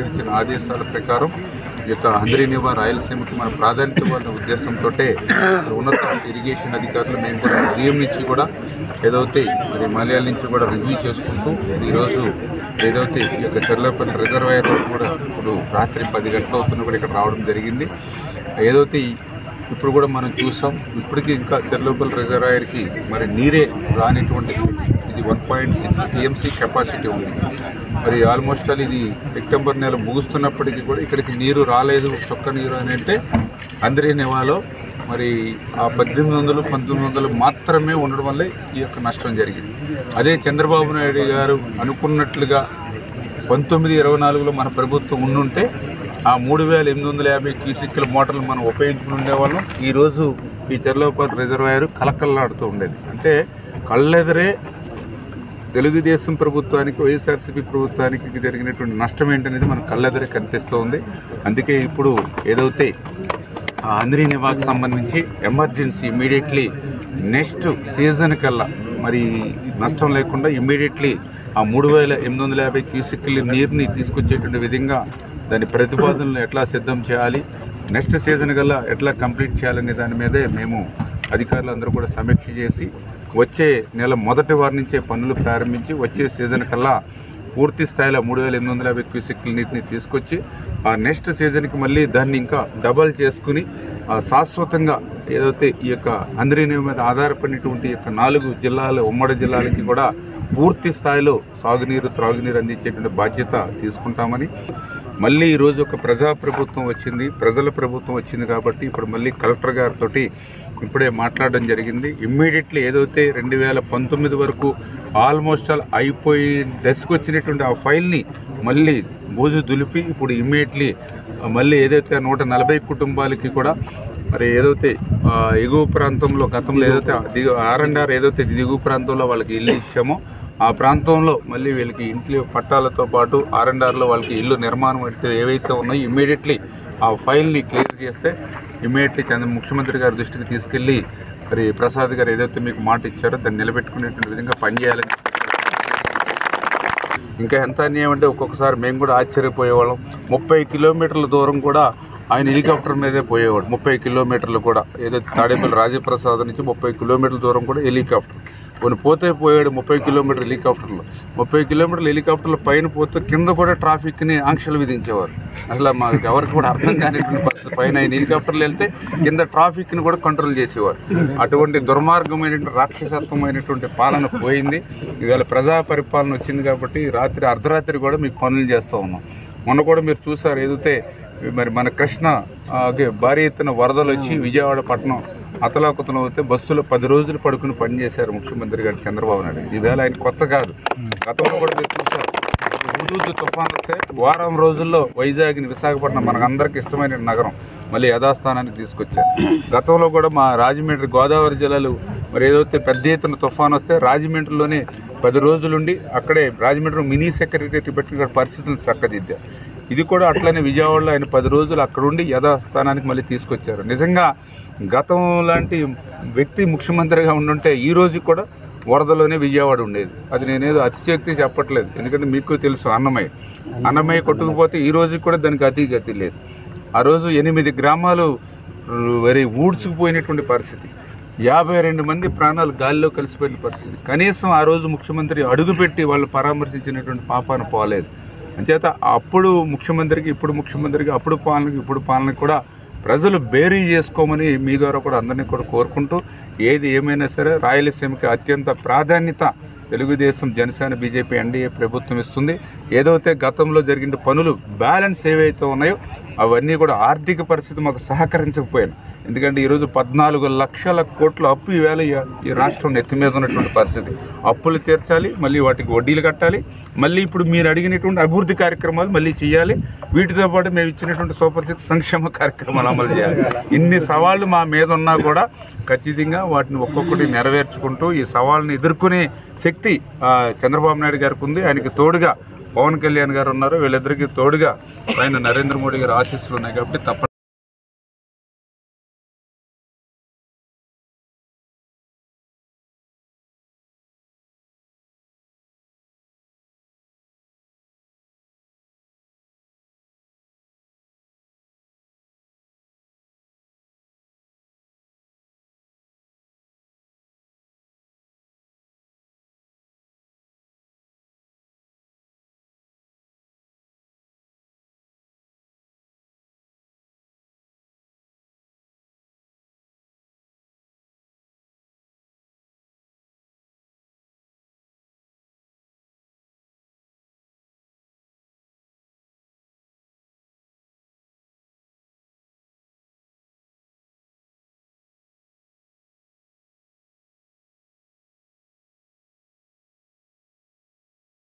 ఇచ్చిన ఆదేశాల ప్రకారం ఈ యొక్క హంద్రీనివా రాయలసీమకి మన ప్రాధాన్యత ఇవ్వాలనే ఉద్దేశంతో ఉన్నత ఇరిగేషన్ అధికారులు మేము కూడా ఉదయం నుంచి కూడా ఏదైతే మరి మలయాళ నుంచి కూడా రివ్యూ చేసుకుంటూ ఈరోజు ఏదైతే ఈ యొక్క చెర్లపల్లి రిజర్వాయర్ కూడా ఇప్పుడు రాత్రి 10 గంటల అవుతున్న కూడా ఇక్కడ రావడం జరిగింది. ఏదైతే ఇప్పుడు కూడా మనం చూసాం, ఇప్పటికీ ఇంకా చెర్లపల్లి రిజర్వాయర్కి మరి నీరే రానిటువంటి ఇది 1.6 TMC కెపాసిటీ ఉంది. మరి ఆల్మోస్ట్ ఆల్ ఇది సెప్టెంబర్ నెల ముగుస్తున్నప్పటికీ కూడా ఇక్కడికి నీరు రాలేదు, చొక్క నీరు అని అంటే హంద్రీనివాలో మరి ఆ 1800, 1900 మాత్రమే ఉండడం వల్లే ఈ యొక్క నష్టం జరిగింది. అదే చంద్రబాబు నాయుడు గారు అనుకున్నట్లుగా 1924లో మన ప్రభుత్వం ఉండుంటే ఆ 3850 క్యూసెక్కుల మోటార్లు మనం ఉపయోగించుకుని ఉండేవాళ్ళం. ఈరోజు ఈ చెర్లపల్లి రిజర్వాయర్ కలకల్లాడుతూ ఉండేది. అంటే కళ్ళెదరే తెలుగుదేశం ప్రభుత్వానికి, వైఎస్ఆర్సీపీ ప్రభుత్వానికి జరిగినటువంటి నష్టం ఏంటనేది మనకు కళ్ళెదరే కనిపిస్తూ ఉంది. అందుకే ఇప్పుడు ఏదైతే హంద్రీనివాకి సంబంధించి ఎమర్జెన్సీ ఇమ్మీడియట్లీ నెక్స్ట్ సీజన్ కల్లా మరి నష్టం లేకుండా ఇమ్మీడియట్లీ ఆ 3850 క్యూసెక్కుల నీరుని తీసుకొచ్చేటువంటి విధంగా దాని ప్రతిపాదనలు ఎట్లా సిద్ధం చేయాలి, నెక్స్ట్ సీజన్ కల్లా ఎట్లా కంప్లీట్ చేయాలనే దాని మీదే మేము అధికారులందరూ కూడా సమీక్ష చేసి వచ్చే నెల మొదటి వారి నుంచే పనులు ప్రారంభించి వచ్చే సీజన్ కల్లా పూర్తి స్థాయిలో 3850 క్యూసెక్కుల నీటిని తీసుకొచ్చి ఆ నెక్స్ట్ సీజన్కి మళ్ళీ దాన్ని ఇంకా డబల్ చేసుకుని శాశ్వతంగా ఏదైతే ఈ యొక్క హంద్రీనివా మీద ఆధారపడినటువంటి యొక్క 4 జిల్లాల ఉమ్మడి జిల్లాలకి కూడా పూర్తి స్థాయిలో సాగునీరు, త్రాగునీరు అందించేటువంటి బాధ్యత తీసుకుంటామని, మళ్ళీ ఈరోజు ఒక ప్రజాప్రభుత్వం వచ్చింది, ప్రజల ప్రభుత్వం వచ్చింది కాబట్టి ఇప్పుడు మళ్ళీ కలెక్టర్ గారితో ఇప్పుడే మాట్లాడడం జరిగింది. ఇమ్మీడియట్లీ ఏదైతే 2019 వరకు ఆల్మోస్ట్ ఆల్ అయిపోయి దశకు వచ్చినటువంటి ఆ ఫైల్ని మళ్ళీ బోజు దులిపి ఇప్పుడు ఇమ్మీడియట్లీ మళ్ళీ ఏదైతే 140 కుటుంబాలకి కూడా మరి ఏదైతే ఎగువ ప్రాంతంలో గతంలో ఏదైతే R&R ఏదైతే దిగువ ప్రాంతంలో వాళ్ళకి ఇల్లు ఇచ్చామో ఆ ప్రాంతంలో మళ్ళీ వీళ్ళకి ఇంట్లో పట్టాలతో పాటు R&Rలో వాళ్ళకి ఇల్లు నిర్మాణం అయితే ఏవైతే ఉన్నాయో ఇమ్మీడియట్లీ ఆ ఫైల్ని క్లియర్ చేస్తే ఇమ్మీడియట్లీ ముఖ్యమంత్రి గారి దృష్టికి తీసుకెళ్ళి మరి ప్రసాద్ గారు ఏదైతే మీకు మాట ఇచ్చారో దాన్ని నిలబెట్టుకునేటువంటి విధంగా పనిచేయాలని. ఇంకా ఎంత అన్యాయం అంటే ఒక్కొక్కసారి మేము కూడా ఆశ్చర్యపోయేవాళ్ళం. 30 కిలోమీటర్ల దూరం కూడా ఆయన హెలికాప్టర్ మీదే పోయేవాడు. 30 కిలోమీటర్లు కూడా ఏదైతే తాడేపల్లి రాజప్రసాద్ నుంచి 30 కిలోమీటర్ల దూరం కూడా హెలికాప్టర్ కొన్ని పోయాడు. 30 కిలోమీటర్ల హెలికాప్టర్లు 30 కిలోమీటర్ల హెలికాప్టర్ల పైన పోతే కింద కూడా ట్రాఫిక్ని ఆంక్షలు విధించేవారు. అసలు మాకు ఎవరికి కూడా అర్థం కానిటువంటి పరిస్థితి. పైన ఆయన హెలికాప్టర్లు వెళ్తే కింద ట్రాఫిక్ని కూడా కంట్రోల్ చేసేవారు. అటువంటి దుర్మార్గమైనటువంటి రాక్షసత్వమైనటువంటి పాలన పోయింది. ఇవాళ ప్రజా పరిపాలన వచ్చింది కాబట్టి రాత్రి అర్ధరాత్రి కూడా మీకు పనులు చేస్తూ ఉన్నాం. మొన్న కూడా మీరు చూసారు ఏదైతే మరి మన కృష్ణ భారీ ఎత్తున వరదలు వచ్చి విజయవాడ పట్టణం అతలాకుతలం అయితే బస్సులో 10 రోజులు పడుకుని పనిచేశారు ముఖ్యమంత్రి గారు చంద్రబాబు నాయుడు. ఈవేళ ఆయన కొత్త కాదు, గతంలో కూడా మీరు చూసారు. హుదూద్ తుఫాన్ వస్తే వారం రోజుల్లో వైజాగ్ని, విశాఖపట్నం మనకందరికీ ఇష్టమైన నగరం మళ్ళీ యథాస్థానానికి తీసుకొచ్చారు. గతంలో కూడా మా రాజమండ్రి, గోదావరి జిల్లాలు మరి ఏదైతే పెద్ద ఎత్తున తుఫాన్ వస్తే రాజమండ్రిలోనే 10 రోజులుండి అక్కడే రాజమండ్రి మినీ సెక్రటరీ పెట్టుకున్న పరిస్థితులను చక్కదిద్దారు. ఇది కూడా అట్లనే విజయవాడలో ఆయన 10 రోజులు అక్కడుండి యథాస్థానానికి మళ్ళీ తీసుకొచ్చారు. నిజంగా గతం లాంటి వ్యక్తి ముఖ్యమంత్రిగా ఉండుంటే ఈ రోజు కూడా వరదలోనే విజయవాడ ఉండేది. అది నేనేదో అతిశక్తి చెప్పట్లేదు, ఎందుకంటే మీకు తెలుసు అన్నమయ్య కొట్టుకుపోతే ఈ రోజుకి కూడా దానికి అతిగతి లేదు. ఆ రోజు 8 గ్రామాలు వరి ఊడ్చుకుపోయినటువంటి పరిస్థితి, 52 మంది ప్రాణాలు గాలిలో కలిసిపోయిన పరిస్థితి. కనీసం ఆ రోజు ముఖ్యమంత్రి అడుగుపెట్టి వాళ్ళు పరామర్శించినటువంటి పాపాన పోలేదు. అంచేత అప్పుడు ముఖ్యమంత్రికి, ఇప్పుడు ముఖ్యమంత్రికి, అప్పుడు పాలనకి, ఇప్పుడు పాలనకి కూడా ప్రజలు బేరీ చేసుకోమని మీ ద్వారా కూడా అందరినీ కూడా కోరుకుంటూ, ఏది ఏమైనా సరే రాయలసీమకి అత్యంత ప్రాధాన్యత తెలుగుదేశం, జనసేన, బీజేపీ, ఎన్డీఏ ప్రభుత్వం ఇస్తుంది. ఏదైతే గతంలో జరిగిన పనులు బ్యాలెన్స్ ఏవైతే ఉన్నాయో అవన్నీ కూడా ఆర్థిక పరిస్థితి మాకు సహకరించకపోయాను. ఎందుకంటే ఈరోజు 14 లక్షల కోట్ల అప్పు ఈవేళ ఈ రాష్ట్రం నెత్తి మీద ఉన్నటువంటి పరిస్థితి. అప్పులు తీర్చాలి, మళ్ళీ వాటికి వడ్డీలు కట్టాలి, మళ్ళీ ఇప్పుడు మీరు అడిగినటువంటి అభివృద్ధి కార్యక్రమాలు మళ్ళీ చేయాలి. వీటితో పాటు మేము ఇచ్చినటువంటి సూపర్ 6 సంక్షేమ కార్యక్రమాలు అమలు చేయాలి. ఇన్ని సవాళ్ళు మా మీద ఉన్నా కూడా ఖచ్చితంగా వాటిని ఒక్కొక్కటి నెరవేర్చుకుంటూ ఈ సవాళ్ళని ఎదుర్కొనే శక్తి చంద్రబాబు నాయుడు గారికి ఉంది. ఆయనకి తోడుగా పవన్ కళ్యాణ్ గారు ఉన్నారు. వీళ్ళిద్దరికీ తోడుగా ఆయన నరేంద్ర మోడీ గారి ఆశీస్సులు ఉన్నాయి కాబట్టి